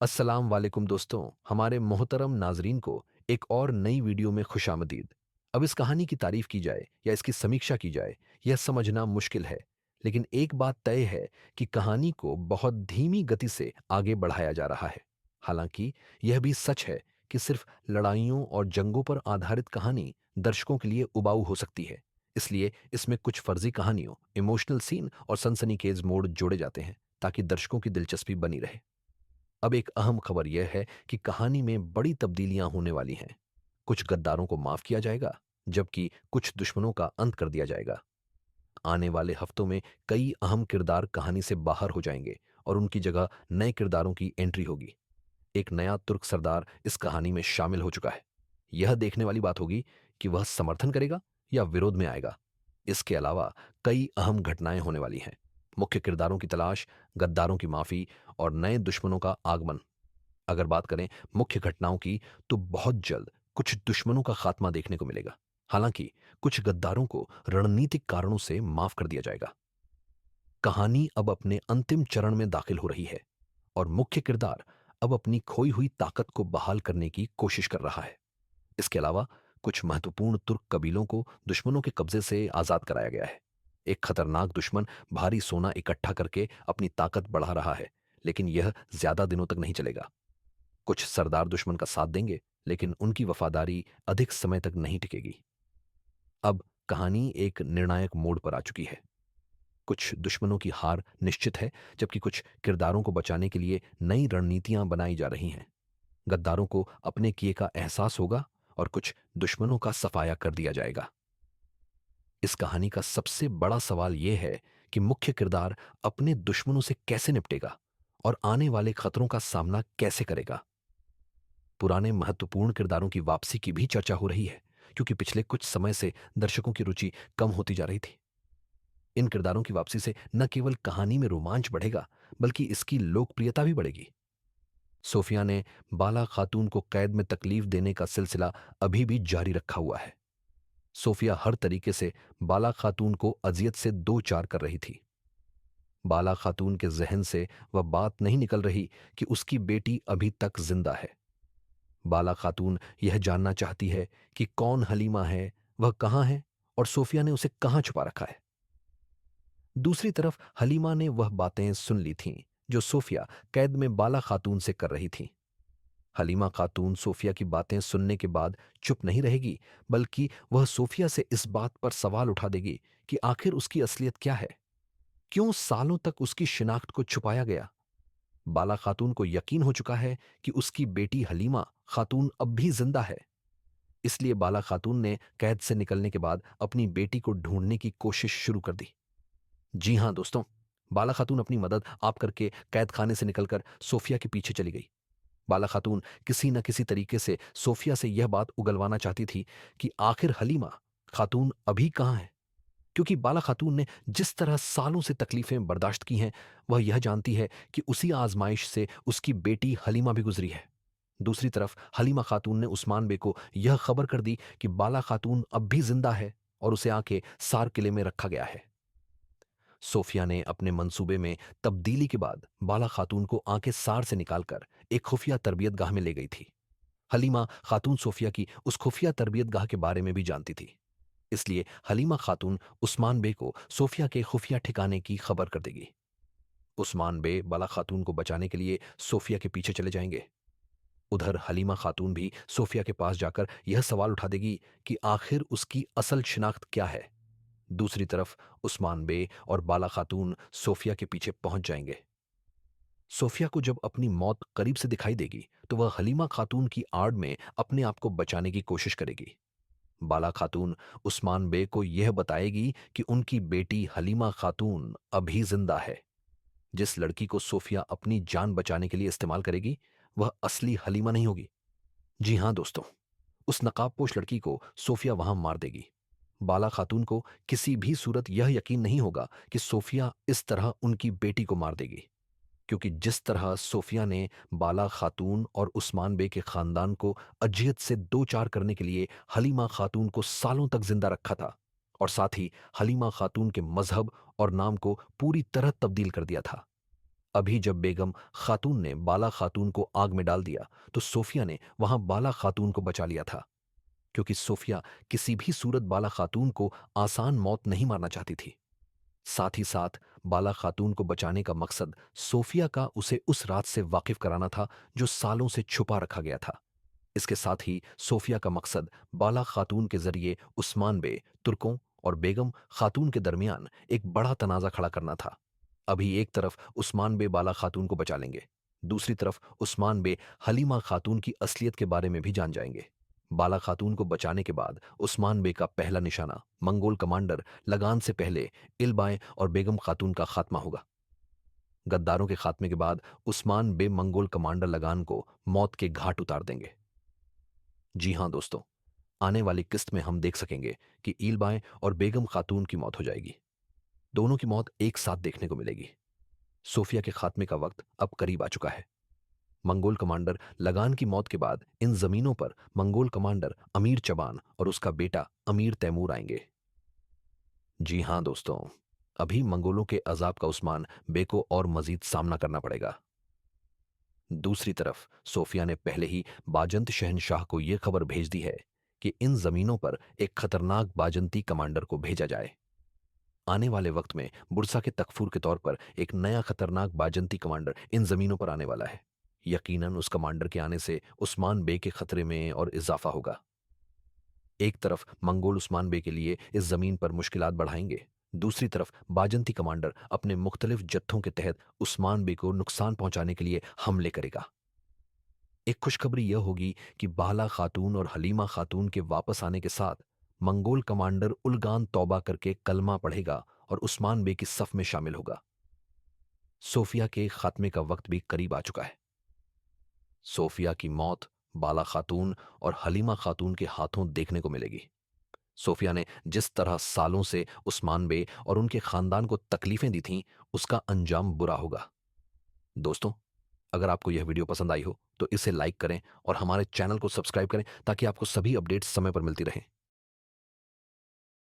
अस्सलाम वालेकुम दोस्तों, हमारे मोहतरम नाजरीन को एक और नई वीडियो में खुशामदीद। अब इस कहानी की तारीफ की जाए या इसकी समीक्षा की जाए, यह समझना मुश्किल है। लेकिन एक बात तय है कि कहानी को बहुत धीमी गति से आगे बढ़ाया जा रहा है। हालांकि यह भी सच है कि सिर्फ लड़ाइयों और जंगों पर आधारित कहानी दर्शकों के लिए उबाऊ हो सकती है। इसलिए इसमें कुछ फर्जी कहानियों, इमोशनल सीन और सनसनीखेज मोड़ जोड़े जाते हैं ताकि दर्शकों की दिलचस्पी बनी रहे। अब एक अहम खबर यह है कि कहानी में बड़ी तब्दीलियां होने वाली हैं। कुछ गद्दारों को माफ किया जाएगा, जबकि कुछ दुश्मनों का अंत कर दिया जाएगा। आने वाले हफ्तों में कई अहम किरदार कहानी से बाहर हो जाएंगे और उनकी जगह नए किरदारों की एंट्री होगी। एक नया तुर्क सरदार इस कहानी में शामिल हो चुका है। यह देखने वाली बात होगी कि वह समर्थन करेगा या विरोध में आएगा। इसके अलावा कई अहम घटनाएं होने वाली हैं। मुख्य किरदारों की तलाश, गद्दारों की माफी और नए दुश्मनों का आगमन। अगर बात करें मुख्य घटनाओं की, तो बहुत जल्द कुछ दुश्मनों का खात्मा देखने को मिलेगा। हालांकि कुछ गद्दारों को रणनीतिक कारणों से माफ कर दिया जाएगा। कहानी अब अपने अंतिम चरण में दाखिल हो रही है और मुख्य किरदार अब अपनी खोई हुई ताकत को बहाल करने की कोशिश कर रहा है। इसके अलावा कुछ महत्वपूर्ण तुर्क कबीलों को दुश्मनों के कब्जे से आजाद कराया गया है। एक खतरनाक दुश्मन भारी सोना इकट्ठा करके अपनी ताकत बढ़ा रहा है, लेकिन यह ज्यादा दिनों तक नहीं चलेगा। कुछ सरदार दुश्मन का साथ देंगे, लेकिन उनकी वफादारी अधिक समय तक नहीं टिकेगी। अब कहानी एक निर्णायक मोड़ पर आ चुकी है। कुछ दुश्मनों की हार निश्चित है, जबकि कुछ किरदारों को बचाने के लिए नई रणनीतियां बनाई जा रही हैं। गद्दारों को अपने किए का एहसास होगा और कुछ दुश्मनों का सफाया कर दिया जाएगा। इस कहानी का सबसे बड़ा सवाल यह है कि मुख्य किरदार अपने दुश्मनों से कैसे निपटेगा और आने वाले खतरों का सामना कैसे करेगा। पुराने महत्वपूर्ण किरदारों की वापसी की भी चर्चा हो रही है, क्योंकि पिछले कुछ समय से दर्शकों की रुचि कम होती जा रही थी। इन किरदारों की वापसी से न केवल कहानी में रोमांच बढ़ेगा, बल्कि इसकी लोकप्रियता भी बढ़ेगी। सोफिया ने बाला खातून को कैद में तकलीफ देने का सिलसिला अभी भी जारी रखा हुआ है। सोफिया हर तरीके से बाला खातून को अजियत से दो चार कर रही थी। बाला खातून के जहन से वह बात नहीं निकल रही कि उसकी बेटी अभी तक जिंदा है। बाला खातून यह जानना चाहती है कि कौन हलीमा है, वह कहाँ है और सोफिया ने उसे कहाँ छुपा रखा है। दूसरी तरफ हलीमा ने वह बातें सुन ली थीं जो सोफिया कैद में बाला खातून से कर रही थी। हलीमा खातून सोफिया की बातें सुनने के बाद चुप नहीं रहेगी, बल्कि वह सोफिया से इस बात पर सवाल उठा देगी कि आखिर उसकी असलियत क्या है। क्यों सालों तक उसकी शिनाख्त को छुपाया गया। बाला खातून को यकीन हो चुका है कि उसकी बेटी हलीमा खातून अब भी जिंदा है। इसलिए बाला खातून ने कैद से निकलने के बाद अपनी बेटी को ढूंढने की कोशिश शुरू कर दी। जी हां दोस्तों, बाला खातून अपनी मदद आप करके कैद खाने से निकलकर सोफिया के पीछे चली गई। बाला खातून किसी न किसी तरीके से सोफिया से यह बात उगलवाना चाहती थी कि आखिर हलीमा खातून अभी कहां है, क्योंकि बाला खातून ने जिस तरह सालों से तकलीफें बर्दाश्त की हैं, वह यह जानती है कि उसी आजमाइश से उसकी बेटी हलीमा भी गुजरी है। दूसरी तरफ हलीमा खातून ने उस्मान बे को यह खबर कर दी कि बाला खातून अब भी जिंदा है और उसे आके सार किले में रखा गया है। सोफिया ने अपने मंसूबे में तब्दीली के बाद बाला खातून को आके सार से निकालकर एक खुफिया तरबियत गाह में ले गई थी। हलीमा खातून सोफिया की उस खुफिया तरबियत गाह के बारे में भी जानती थी। इसलिए हलीमा खातून उस्मान बे को सोफिया के खुफिया ठिकाने की खबर कर देगी। उस्मान बे बाला खातून को बचाने के लिए सोफिया के पीछे चले जाएंगे। उधर हलीमा खातून भी सोफिया के पास जाकर यह सवाल उठा देगी कि आखिर उसकी असल शिनाख्त क्या है। दूसरी तरफ उस्मान बे और बाला खातून सोफिया के पीछे पहुंच जाएंगे। सोफिया को जब अपनी मौत करीब से दिखाई देगी, तो वह हलीमा खातून की आड़ में अपने आप को बचाने की कोशिश करेगी। बाला खातून उस्मान बे को यह बताएगी कि उनकी बेटी हलीमा खातून अभी जिंदा है। जिस लड़की को सोफिया अपनी जान बचाने के लिए इस्तेमाल करेगी, वह असली हलीमा नहीं होगी। जी हां दोस्तों, उस नकाबपोश लड़की को सोफिया वहां मार देगी। बाला खातून को किसी भी सूरत यह यकीन नहीं होगा कि सोफिया इस तरह उनकी बेटी को मार देगी, क्योंकि जिस तरह सोफिया ने बाला खातून और उस्मान बे के खानदान को अजियत से दो चार करने के लिए हलीमा खातून को सालों तक जिंदा रखा था और साथ ही हलीमा खातून के मजहब और नाम को पूरी तरह तब्दील कर दिया था, अभी जब बेगम खातून ने बाला खातून को आग में डाल दिया तो सोफिया ने वहां बाला खातून को बचा लिया था, क्योंकि सोफिया किसी भी सूरत बाला खातून को आसान मौत नहीं मारना चाहती थी। साथ ही साथ बाला खातून को बचाने का मकसद सोफिया का उसे उस रात से वाकिफ कराना था जो सालों से छुपा रखा गया था। इसके साथ ही सोफिया का मकसद बाला खातून के जरिए उस्मान बे, तुर्कों और बेगम खातून के दरमियान एक बड़ा तनाजा खड़ा करना था। अभी एक तरफ उस्मान बे बाला खातून को बचा लेंगे, दूसरी तरफ उस्मान बे हलीमा खातून की असलियत के बारे में भी जान जाएंगे। बाला खातून को बचाने के बाद उस्मान बे का पहला निशाना मंगोल कमांडर लगान से पहले इल्बाएं और बेगम खातून का खात्मा होगा। गद्दारों के खात्मे के बाद उस्मान बे मंगोल कमांडर लगान को मौत के घाट उतार देंगे। जी हां दोस्तों, आने वाली किस्त में हम देख सकेंगे कि ईलबाएं और बेगम खातून की मौत हो जाएगी। दोनों की मौत एक साथ देखने को मिलेगी। सोफिया के खात्मे का वक्त अब करीब आ चुका है। मंगोल कमांडर लगान की मौत के बाद इन जमीनों पर मंगोल कमांडर अमीर चबान और उसका बेटा अमीर तैमूर आएंगे। जी हां दोस्तों, अभी मंगोलों के अजाब का उस्मान बे को और मजीद सामना करना पड़ेगा। दूसरी तरफ सोफिया ने पहले ही बाजंत शहनशाह को यह खबर भेज दी है कि इन जमीनों पर एक खतरनाक बाजंती कमांडर को भेजा जाए। आने वाले वक्त में बुरसा के तकफूर के तौर पर एक नया खतरनाक बाजंती कमांडर इन जमीनों पर आने वाला है। यकीनन उस कमांडर के आने से उस्मान बे के खतरे में और इजाफा होगा। एक तरफ मंगोल उस्मान बे के लिए इस जमीन पर मुश्किलात बढ़ाएंगे, दूसरी तरफ बाजंती कमांडर अपने मुख्तलिफ जत्थों के तहत उस्मान बे को नुकसान पहुंचाने के लिए हमले करेगा। एक खुशखबरी यह होगी कि बाला खातून और हलीमा खातून के वापस आने के साथ मंगोल कमांडर उलगान तौबा करके कलमा पढ़ेगा और उस्मान बे की सफ में शामिल होगा। सोफिया के खात्मे का वक्त भी करीब आ चुका है। सोफिया की मौत बाला खातून और हलीमा खातून के हाथों देखने को मिलेगी। सोफिया ने जिस तरह सालों से उस्मान बे और उनके खानदान को तकलीफें दी थीं, उसका अंजाम बुरा होगा। दोस्तों, अगर आपको यह वीडियो पसंद आई हो तो इसे लाइक करें और हमारे चैनल को सब्सक्राइब करें ताकि आपको सभी अपडेट्स समय पर मिलती रहें।